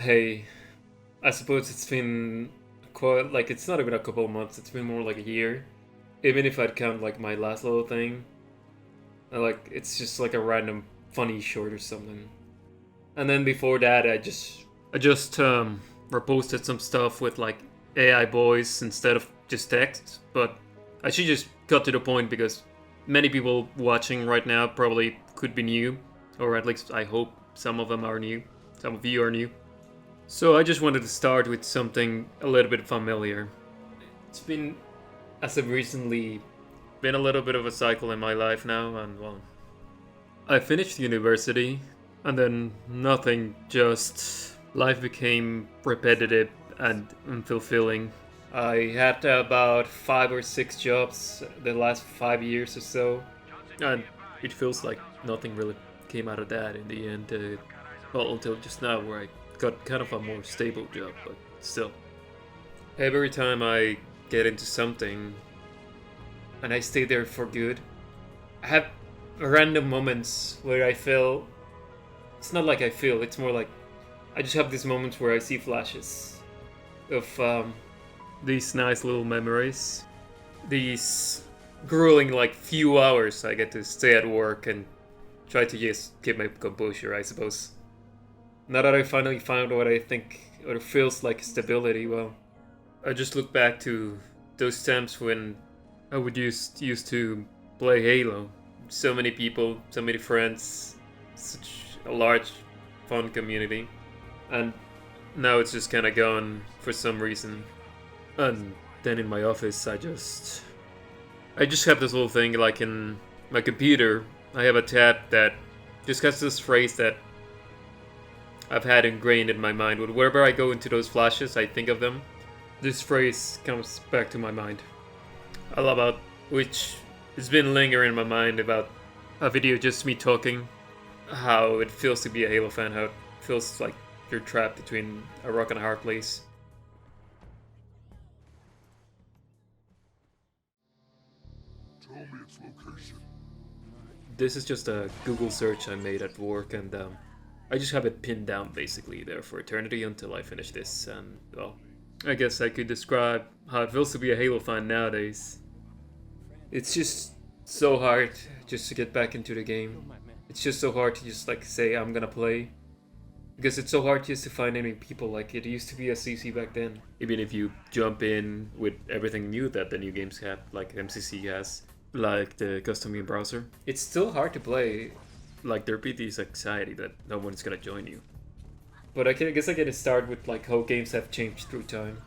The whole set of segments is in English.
Hey, I suppose it's been quite like it's not even a couple of months. It's been more like a year. Even if I'd count like my last little thing, like it's just like a random funny short or something. And then before that, I just reposted some stuff with like AI voice instead of just text. But I should just cut to the point because many people watching right now probably could be new, or at least I hope some of them are new. Some of you are new. So I just wanted to start with something a little bit familiar. It's been, as of recently, been a little bit of a cycle in my life now, and well, I finished university, and then nothing, just life became repetitive and unfulfilling. I had about 5 or 6 jobs the last 5 years or so, and it feels like nothing really came out of that in the end. Well, until just now, where I got kind of a more stable job, but still. Every time I get into something and I stay there for good, I have random moments where I feel. It's not like I feel, it's more like I just have these moments where I see flashes of these nice little memories. These grueling, like, few hours I get to stay at work and try to just keep my composure, I suppose. Now that I finally found what I think or feels like stability, well, I just look back to those times when I would used to play Halo. So many people, so many friends, such a large, fun community, and now it's just kind of gone for some reason. And then in my office, I just have this little thing like in my computer. I have a tab that just has this phrase that I've had ingrained in my mind. Wherever I go into those flashes, I think of them. This phrase comes back to my mind. I love it, which has been lingering in my mind about a video just me talking, how it feels to be a Halo fan, how it feels like you're trapped between a rock and a hard place. Tell me its location. This is just a Google search I made at work, and I just have it pinned down basically there for eternity until I finish this. And well, I guess I could describe how it feels to be a Halo fan nowadays. It's just so hard just to get back into the game. It's just so hard to just like say I'm gonna play. Because it's so hard just to find any people like it used to be a CC back then. Even if you jump in with everything new that the new games have, like MCC has, like the custom game browser, it's still hard to play. Like there be this anxiety that no one's gonna join you. But I guess I get to start with like how games have changed through time.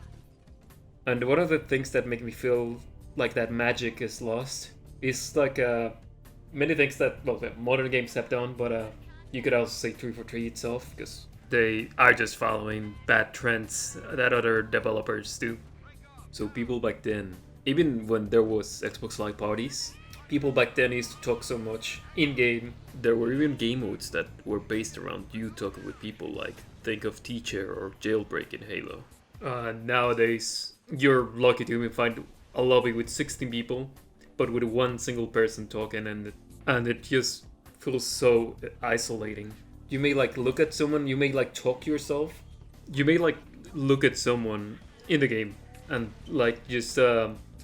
And one of the things that make me feel like that magic is lost is like many things that well the modern games have done, but you could also say 343 itself because they are just following bad trends that other developers do. So people back then, even when there was Xbox Live parties, people back then used to talk so much in game. There were even game modes that were based around you talking with people, like think of Teacher or Jailbreak in Halo. Nowadays, you're lucky to even find a lobby with 16 people, but with one single person talking, and it just feels so isolating. You may like look at someone, you may like talk to yourself, you may like look at someone in the game and like just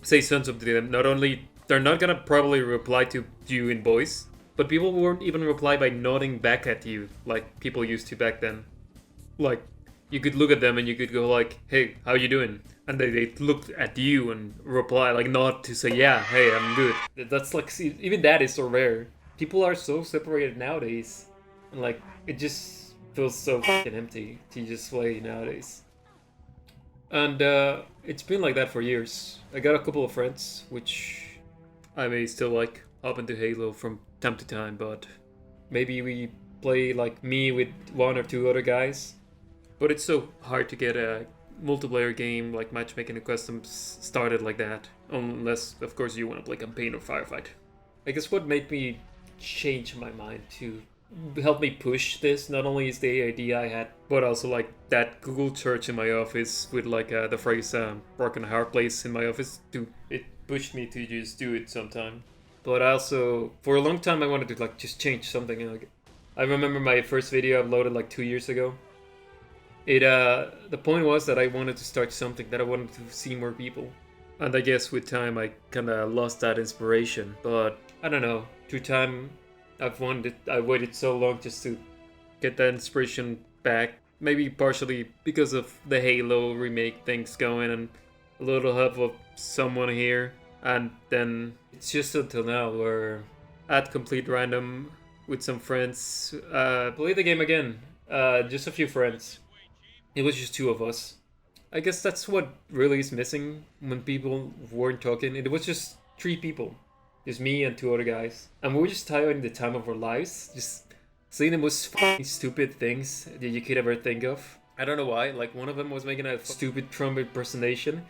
say something to them. Not only they're not gonna probably reply to you in voice, but people won't even reply by nodding back at you like people used to back then. Like you could look at them and you could go like, "Hey, how you doing?" And they look at you and reply like nod to say, "Yeah, hey, I'm good." That's like even that is so rare. People are so separated nowadays, and like it just feels so fucking empty to just play nowadays. And it's been like that for years. I got a couple of friends, which I may still like hop into Halo from time to time, but maybe we play like me with one or two other guys. But it's so hard to get a multiplayer game like matchmaking and customs started like that, unless of course you want to play campaign or firefight. I guess what made me change my mind to help me push this not only is the idea I had, but also like that Google search in my office with like the phrase "rock and a hard place" in my office. To it pushed me to just do it sometime. But also for a long time I wanted to like just change something. Like I remember my first video I uploaded like 2 years ago. The point was that I wanted to start something, that I wanted to see more people. And I guess with time I kind of lost that inspiration. But I don't know. Through time, I waited so long just to get that inspiration back. Maybe partially because of the Halo remake things going and a little help of someone here. And then it's just until now where at complete random with some friends, play the game again. Just a few friends. It was just two of us. I guess that's what really is missing when people weren't talking. It was just three people. Just me and two other guys. And we were just tiring the time of our lives. Just saying the most fucking stupid things that you could ever think of. I don't know why. Like, one of them was making a stupid Trump impersonation.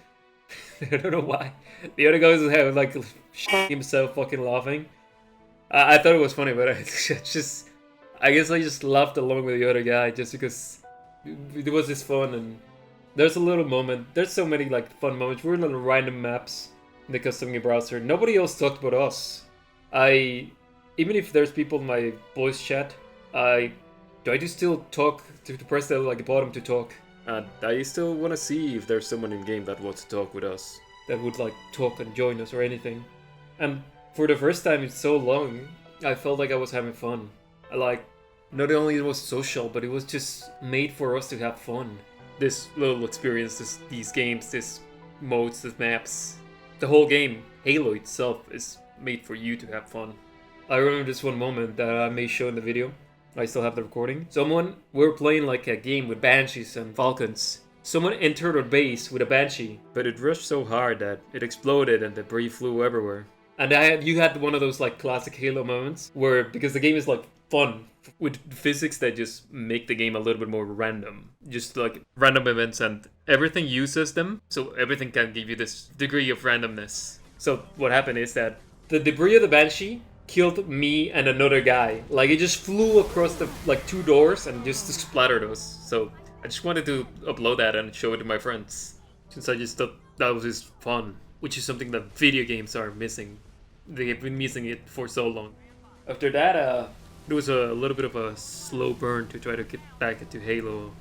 I don't know why. The other guy was like himself fucking laughing. I thought it was funny, but I guess I just laughed along with the other guy just because it was just fun. And there's a little moment. There's so many like fun moments. We're in little random maps in the custom game browser. Nobody else talked about us. Even if there's people in my voice chat, I do still talk to press the like bottom to talk. And I still want to see if there's someone in game that wants to talk with us, that would like talk and join us or anything. And for the first time in so long, I felt like I was having fun. Like, not only it was social, but it was just made for us to have fun. This little experience, these games, this modes, these maps, the whole game, Halo itself, is made for you to have fun. I remember this one moment that I may show in the video. I still have the recording. We were playing like a game with banshees and falcons. Someone entered our base with a banshee, but it rushed so hard that it exploded and debris flew everywhere. And you had one of those like classic Halo moments where, because the game is like fun with physics that just make the game a little bit more random, just like random events, and everything uses them, so everything can give you this degree of randomness. So what happened is that the debris of the banshee killed me and another guy. Like, it just flew across the like two doors and just splattered us. So I just wanted to upload that and show it to my friends, since I just thought that was just fun, which is something that video games are missing. They have been missing it for so long. After that, it was a little bit of a slow burn to try to get back into Halo,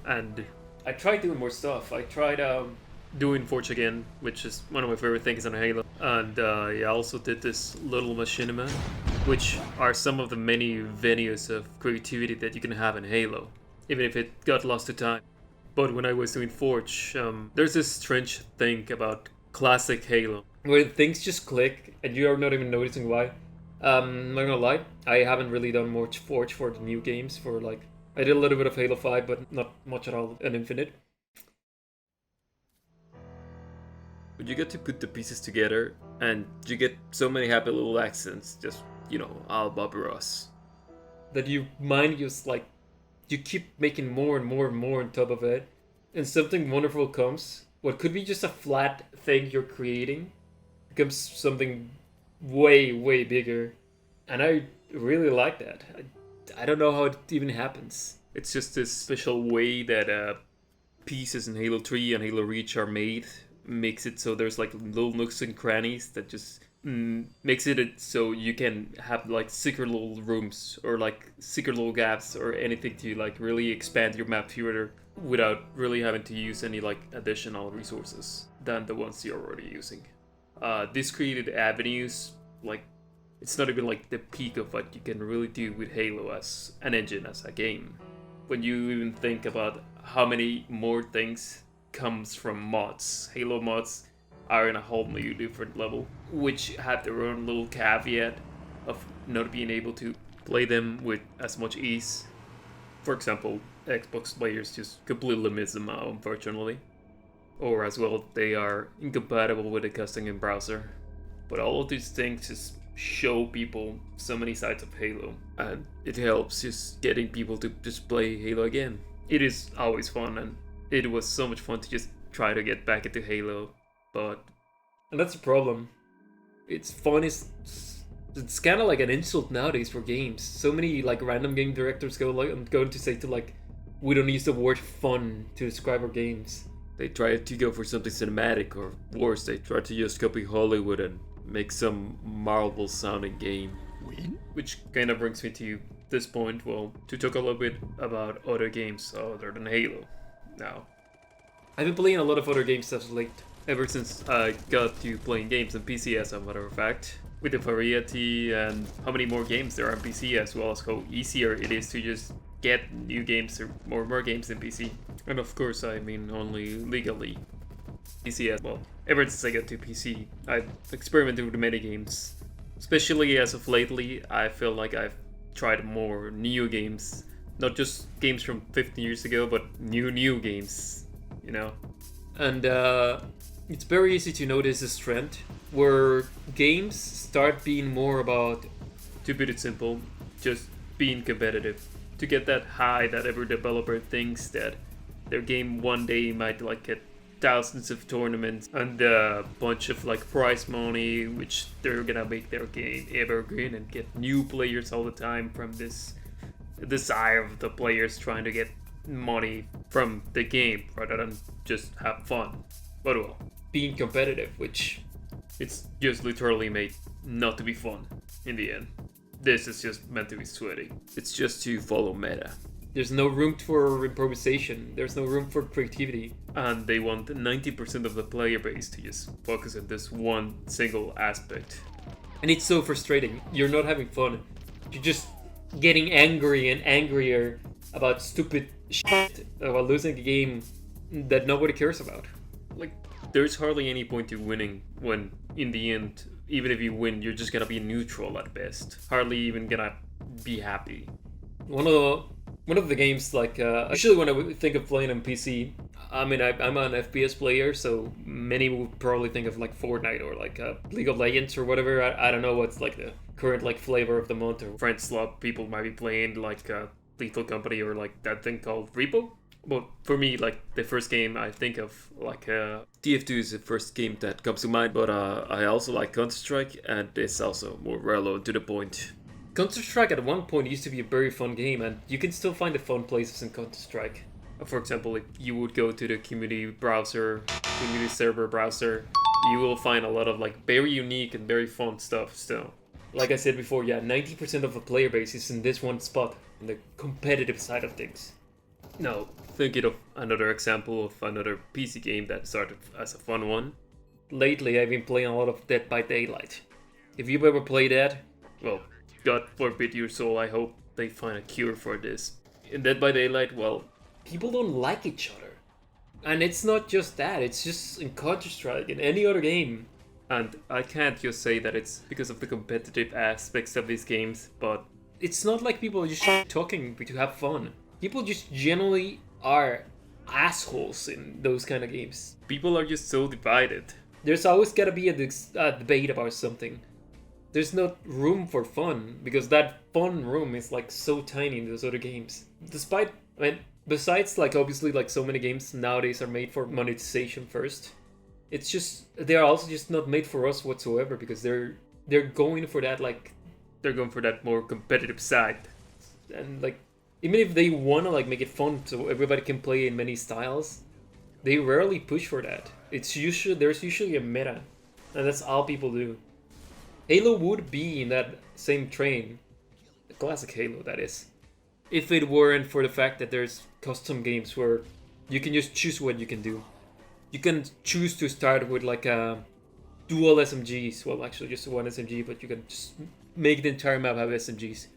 and I tried doing more stuff. I tried doing Forge again, which is one of my favorite things on Halo, and I also did this little machinima, which are some of the many venues of creativity that you can have in Halo, even if it got lost to time. But when I was doing Forge, there's this strange thing about classic Halo, where things just click and you are not even noticing why. I'm not gonna lie, I haven't really done much Forge for the new games. I did a little bit of Halo 5, but not much at all in Infinite. But you get to put the pieces together, and you get so many happy little accents, just, all Bob Ross, that you mind just like, you keep making more and more and more on top of it, and something wonderful comes. What could be just a flat thing you're creating becomes something way, way bigger. And I really like that. I don't know how it even happens. It's just this special way that pieces in Halo 3 and Halo Reach are made. Makes it so there's like little nooks and crannies that just makes it so you can have like secret little rooms or like secret little gaps or anything to like really expand your map further without really having to use any like additional resources than the ones you're already using. This created avenues, like, it's not even like the peak of what you can really do with Halo as an engine, as a game. When you even think about how many more things comes from mods. Halo mods are in a whole new different level, which have their own little caveat of not being able to play them with as much ease. For example, Xbox players just completely miss them out, unfortunately. Or as well, they are incompatible with the custom game browser. But all of these things just show people so many sides of Halo, and it helps just getting people to just play Halo again. It is always fun, and it was so much fun to just try to get back into Halo, and that's the problem. It's fun it's kind of like an insult nowadays for games. So many like random game directors going to say to like, we don't use the word fun to describe our games. They try to go for something cinematic, or worse, they try to just copy Hollywood and make some marvelous sounding game. Which kind of brings me to this point, well, to talk a little bit about other games other than Halo. now. I've been playing a lot of other games as of late, ever since I got to playing games on PC as a matter of fact. With the variety and how many more games there are on PC, as well as how easier it is to just get new games or more games in PC. And of course, I mean only legally. PC as well. Ever since I got to PC, I've experimented with many games. Especially as of lately, I feel like I've tried more new games. Not just games from 15 years ago, but new games, you know? And it's very easy to notice this trend where games start being more about, to put it simple, just being competitive. To get that high that every developer thinks that their game one day might like get thousands of tournaments and a bunch of like prize money, which they're gonna make their game evergreen and get new players all the time from this desire of the players trying to get money from the game rather than just have fun. But well, being competitive, which it's just literally made not to be fun in the end. This is just meant to be sweaty. It's just to follow meta. There's no room for improvisation. There's no room for creativity. And they want 90% of the player base to just focus on this one single aspect. And it's so frustrating. You're not having fun. You're just getting angry and angrier about stupid shit about losing a game that nobody cares about. Like, there's hardly any point to winning when, in the end, even if you win, you're just gonna be neutral at best. Hardly even gonna be happy. One of the games, like, usually when I think of playing on PC, I mean, I'm an FPS player, so many would probably think of like Fortnite or like League of Legends or whatever. I don't know what's like the current like flavor of the month or French slot people might be playing, like Lethal Company or like that thing called Repo. But for me, like the first game I think of, like TF2 is the first game that comes to mind. But I also like Counter-Strike, and it's also more relevant to the point. Counter-Strike at one point used to be a very fun game, and you can still find the fun places in Counter-Strike. For example, if you would go to the community server browser, you will find a lot of like very unique and very fun stuff still. Like I said before, yeah, 90% of the player base is in this one spot, in the competitive side of things. Now, thinking of another example of another PC game that started as a fun one. Lately, I've been playing a lot of Dead by Daylight. If you've ever played that, well, God forbid your soul, I hope they find a cure for this. In Dead by Daylight, well, people don't like each other. And it's not just that, it's just in Counter-Strike, in any other game. And I can't just say that it's because of the competitive aspects of these games, but it's not like people are just talking to have fun. People just generally are assholes in those kind of games. People are just so divided. There's always gotta be a debate about something. There's no room for fun, because that fun room is like so tiny in those other games. Besides like obviously like so many games nowadays are made for monetization first. It's just, they're also just not made for us whatsoever, because they're going for that more competitive side. And like, even if they want to like make it fun so everybody can play in many styles, they rarely push for that. There's usually a meta, and that's all people do. Halo would be in that same train, the classic Halo that is, if it weren't for the fact that there's custom games where you can just choose what you can do. You can choose to start with like a dual SMGs, well actually just one SMG, but you can just make the entire map have SMGs.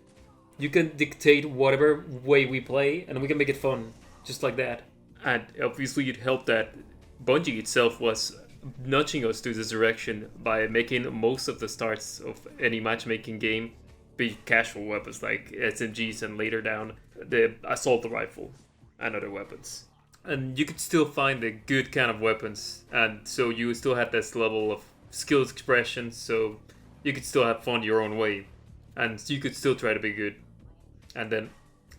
You can dictate whatever way we play, and we can make it fun, just like that. And obviously it helped that Bungie itself was nudging us to this direction by making most of the starts of any matchmaking game be casual weapons like SMGs, and later down the assault rifle and other weapons. And you could still find the good kind of weapons, and so you still had this level of skill expression, so you could still have fun your own way, and you could still try to be good. And then,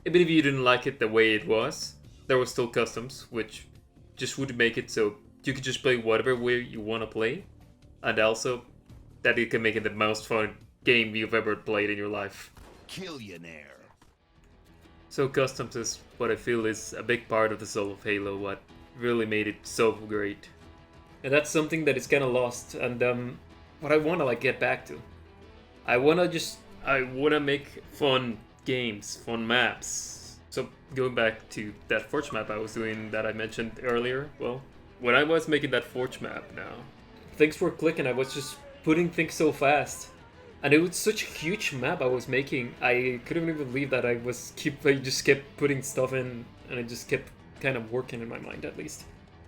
even if you didn't like it the way it was, there was still customs, which just would make it so you could just play whatever way you want to play, and also that it can make it the most fun game you've ever played in your life. Killionaire. So customs is what I feel is a big part of the soul of Halo, what really made it so great. And that's something that is kind of lost, and what I want to like get back to. I want to make fun games, fun maps, So going back to that Forge map I was doing that I mentioned earlier, well, when I was making that Forge map now, things were clicking. I was just putting things so fast. And it was such a huge map I was making. I couldn't even believe that I just kept putting stuff in, and it just kept kind of working in my mind at least.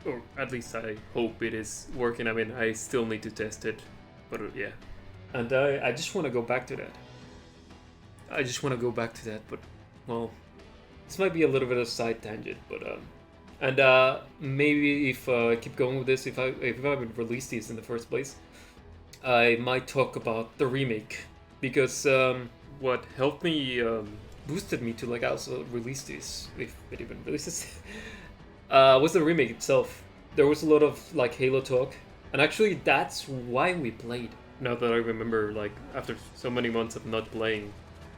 Or at least I hope it is working. I mean, I still need to test it, but yeah. And I just want to go back to that. But well, this might be a little bit of a side tangent, but maybe if I keep going with this, if I haven't released these in the first place, I might talk about the remake, because what helped me boosted me to like also release these, if it even releases, was the remake itself. There was a lot of like Halo talk, and actually that's why we played. Now that I remember, like after so many months of not playing,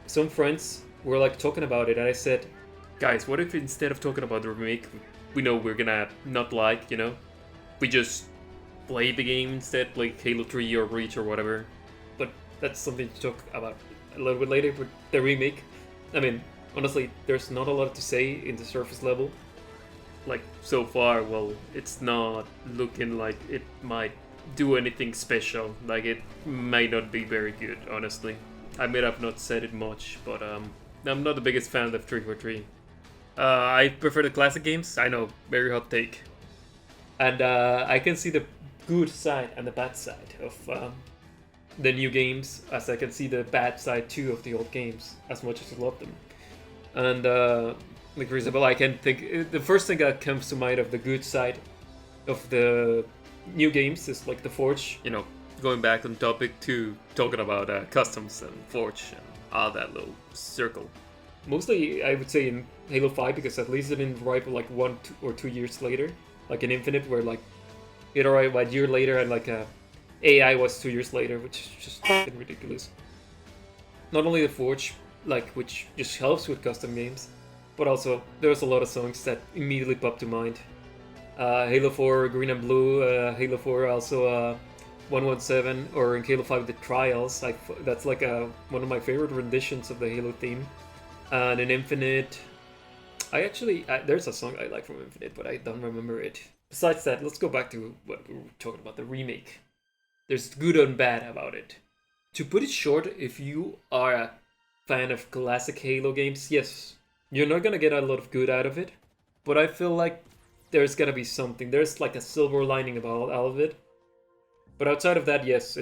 some friends were like talking about it, and I said, guys, what if instead of talking about the remake, we know we're gonna not like, we just play the game instead, like Halo 3 or Reach or whatever. But that's something to talk about a little bit later. But the remake, I mean, honestly, there's not a lot to say in the surface level. Like, so far, well, it's not looking like it might do anything special. Like, it might not be very good, honestly. I may have not said it much, but I'm not the biggest fan of 343. I prefer the classic games. I know, very hot take. And I can see the good side and the bad side of the new games, as I can see the bad side too of the old games, as much as I love them. And like for example, I can think the first thing that comes to mind of the good side of the new games is like the Forge. Going back on topic to talking about customs and Forge and all that little circle. Mostly, I would say in Halo 5, because at least it didn't arrive like 1 or 2 years later, like in Infinite, where like it arrived a year later, and like AI was 2 years later, which is just fucking ridiculous. Not only the Forge, like, which just helps with custom games, but also there's a lot of songs that immediately pop to mind. Halo 4 Green and Blue, Halo 4 also 117, or in Halo 5 The Trials. That's like one of my favorite renditions of the Halo theme. And in Infinite, there's a song I like from Infinite, but I don't remember it. Besides that, let's go back to what we were talking about, the remake. There's good and bad about it. To put it short, if you are a fan of classic Halo games, yes, you're not gonna get a lot of good out of it, but I feel like there's gonna be something. There's like a silver lining about all of it. But outside of that, yes,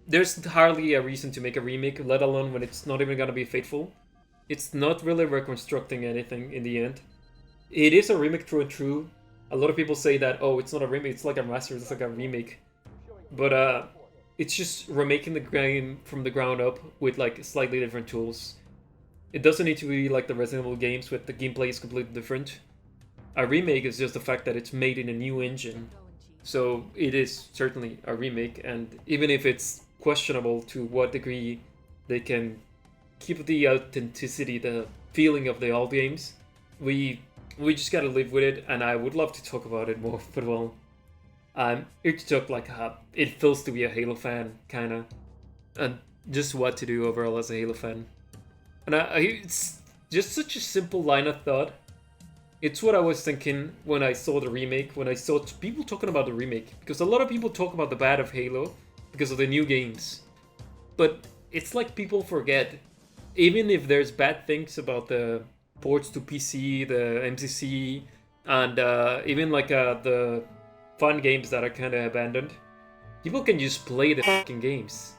there's hardly a reason to make a remake, let alone when it's not even gonna be faithful. It's not really reconstructing anything in the end. It is a remake true and true. A lot of people say that, oh, it's not a remake, it's like a master, it's like a remake. But it's just remaking the game from the ground up with like slightly different tools. It doesn't need to be like the Resident Evil games with the gameplay is completely different. A remake is just the fact that it's made in a new engine. So it is certainly a remake, and even if it's questionable to what degree they can keep the authenticity, the feeling of the old games, we just gotta live with it, and I would love to talk about it more, but well, it took like it feels to be a Halo fan, kinda, and just what to do overall as a Halo fan. And it's just such a simple line of thought. It's what I was thinking when I saw the remake, when I saw people talking about the remake, because a lot of people talk about the bad of Halo because of the new games, but it's like people forget, even if there's bad things about the ports to PC, the MCC, and even like the fun games that are kind of abandoned, people can just play the fucking games.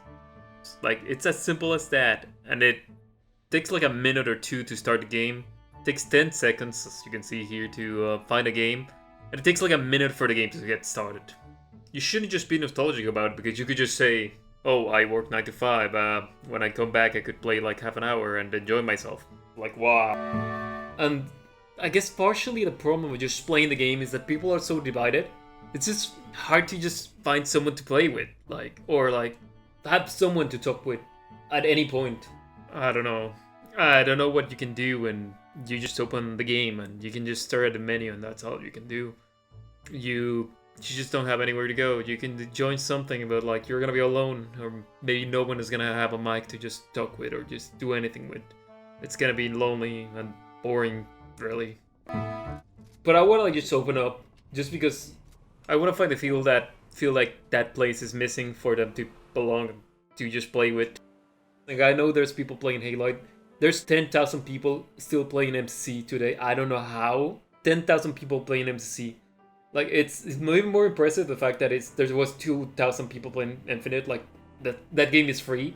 Like, it's as simple as that, and it takes like a minute or two to start the game. It takes 10 seconds, as you can see here, to find a game, and it takes like a minute for the game to get started. You shouldn't just be nostalgic about it, because you could just say, oh, I work 9 to 5, when I come back I could play like half an hour and enjoy myself. Like, wow. And I guess partially the problem with just playing the game is that people are so divided. It's just hard to just find someone to play with, or have someone to talk with at any point. I don't know what you can do when you just open the game and you can just stare at the menu and that's all you can do. You just don't have anywhere to go. You can join something, but like you're gonna be alone, or maybe no one is gonna have a mic to just talk with or just do anything with. It's gonna be lonely and boring, really. But I want to just open up, just because I want to find a feel like that place is missing for them to belong to just play with. Like I know there's people playing Halo. There's 10,000 people still playing MCC today. I don't know how. 10,000 people playing MCC. Like it's even more impressive the fact that there was 2,000 people playing Infinite. Like that game is free.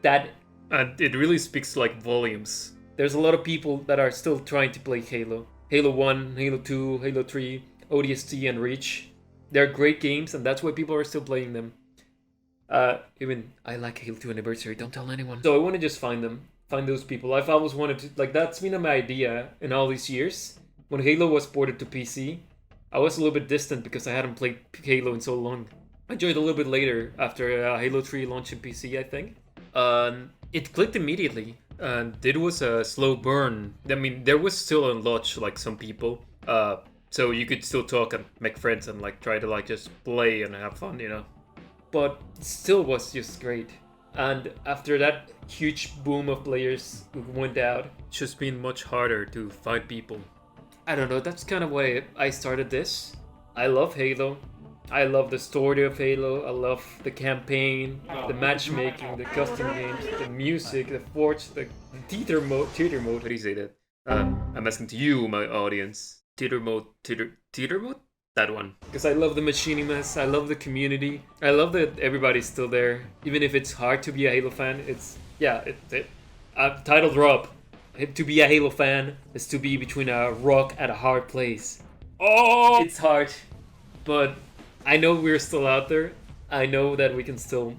That and it really speaks like volumes. There's a lot of people that are still trying to play Halo. Halo 1, Halo 2, Halo 3, ODST, and Reach. They're great games, and that's why people are still playing them. Even I like Halo 2 Anniversary, don't tell anyone. So I want to just find them, find those people. I've always wanted to, like, that's been my idea in all these years. When Halo was ported to PC, I was a little bit distant because I hadn't played Halo in so long. I joined a little bit later after Halo 3 launched in PC, I think. It clicked immediately, and it was a slow burn. I mean, there was still a lot, like some people. So you could still talk and make friends and like try to like just play and have fun, you know. But still was just great. And after that huge boom of players who went out, it's just been much harder to find people. I don't know, that's kind of why I started this. I love Halo. I love the story of Halo. I love the campaign, the matchmaking, the custom games, the music, the forge, the theater mode. Theater mode. How do you say that? I'm asking to you, my audience. Theater mode. Theater mode. That one. Because I love the machinimas. I love the community. I love that everybody's still there, even if it's hard to be a Halo fan. It's title drop. To be a Halo fan is to be between a rock and a hard place. Oh, it's hard, but I know we're still out there. I know that we can still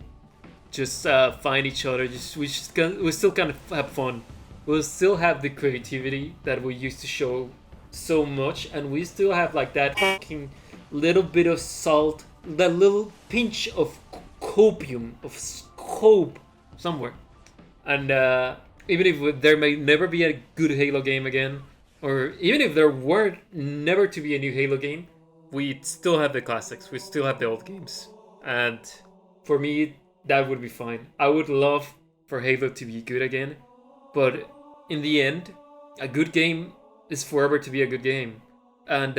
just find each other. We still kind of have fun. We'll still have the creativity that we used to show so much, and we still have like that fucking little bit of salt, that little pinch of copium of scope somewhere. And even if there may never be a good Halo game again, or even if there were never to be a new Halo game, we still have the classics. We still have the old games, and for me, that would be fine. I would love for Halo to be good again, but in the end, a good game is forever to be a good game. And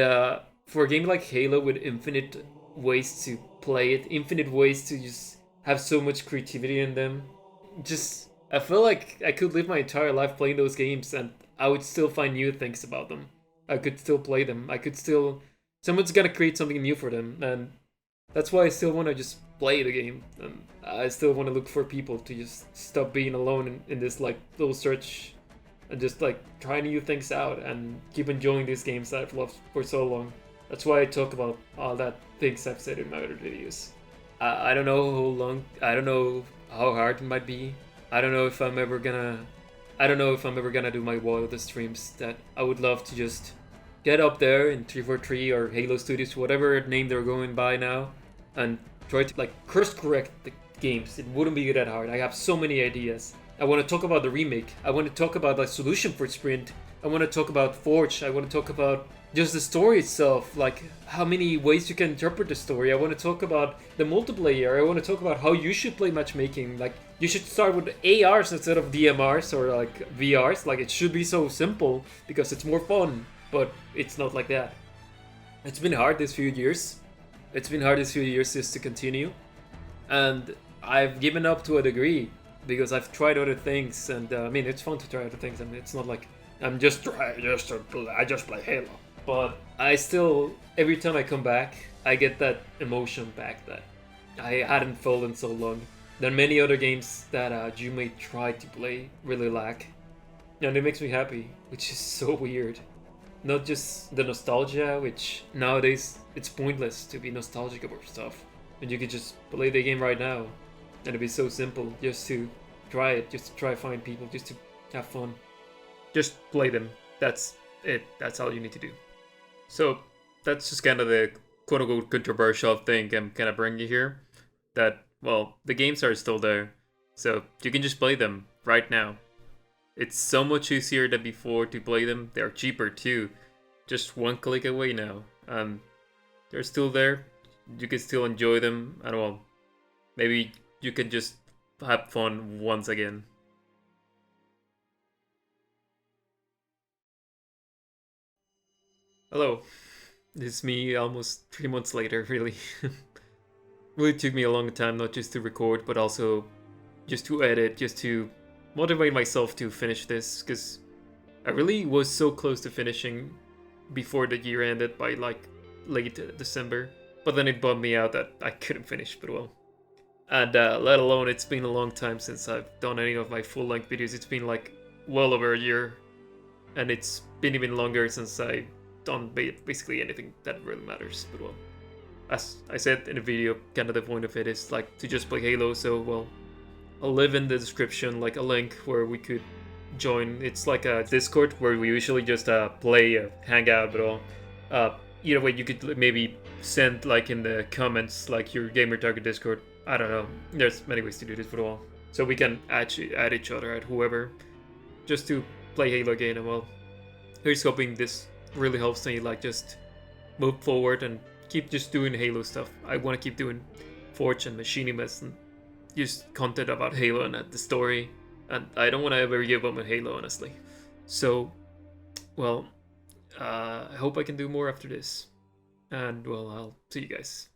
for a game like Halo with infinite ways to play it, infinite ways to just have so much creativity in them, just I feel like I could live my entire life playing those games and I would still find new things about them. I could still play them. I could still someone's gonna create something new for them, and that's why I still want to just play the game. And I still want to look for people to just stop being alone in this like little search and just like try new things out and keep enjoying these games that I've loved for so long. That's why I talk about all that things I've said in my other videos. I don't know how long, I don't know how hard it might be. I don't know if I'm ever gonna do my wildest streams. That I would love to just get up there in 343 or Halo Studios, whatever name they're going by now, and try to like course correct the games. It wouldn't be that hard. I have so many ideas. I want to talk about the remake. I want to talk about the solution for Sprint. I want to talk about Forge. I want to talk about just the story itself, like how many ways you can interpret the story. I want to talk about the multiplayer. I want to talk about how you should play matchmaking. Like you should start with ARs instead of DMRs or like VRs. Like it should be so simple because it's more fun, but it's not like that. It's been hard this few years. It's been hard this few years just to continue, and I've given up to a degree because I've tried other things, and I mean it's fun to try other things. I mean it's not like I just play Halo. But I still, every time I come back, I get that emotion back that I hadn't felt in so long. There are many other games that you may try to play really lack. And it makes me happy, which is so weird. Not just the nostalgia, which nowadays it's pointless to be nostalgic about stuff. And you could just play the game right now. And it'd be so simple just to try it, just to try find people, just to have fun. Just play them. That's it. That's all you need to do. So that's just kind of the quote-unquote controversial thing I'm kind of bringing you here. That, well, the games are still there. So you can just play them right now. It's so much easier than before to play them. They're cheaper too. Just one click away now. They're still there. You can still enjoy them. And well, maybe you can just have fun once again. Hello, this is me almost 3 months later, really. Really took me a long time, not just to record, but also just to edit, just to motivate myself to finish this, because I really was so close to finishing before the year ended by like late December. But then it bummed me out that I couldn't finish, but well. And let alone, it's been a long time since I've done any of my full length videos. It's been like well over a year, and it's been even longer since I've done basically anything that really matters. But well, as I said in the video, kind of the point of it is like to just play Halo. So well, I'll leave in the description like a link where we could join. It's like a Discord where we usually just play, hang out, but all. Either way, you could maybe send like in the comments like your gamer target Discord. I don't know. There's many ways to do this, but all. So we can add each other, add whoever, just to play Halo again. And well, here's hoping this really helps me like just move forward and keep just doing Halo stuff. I want to keep doing Forge and machinimas and just content about Halo and the story. And I don't want to ever give up on Halo, honestly. So, well, I hope I can do more after this. And well, I'll see you guys.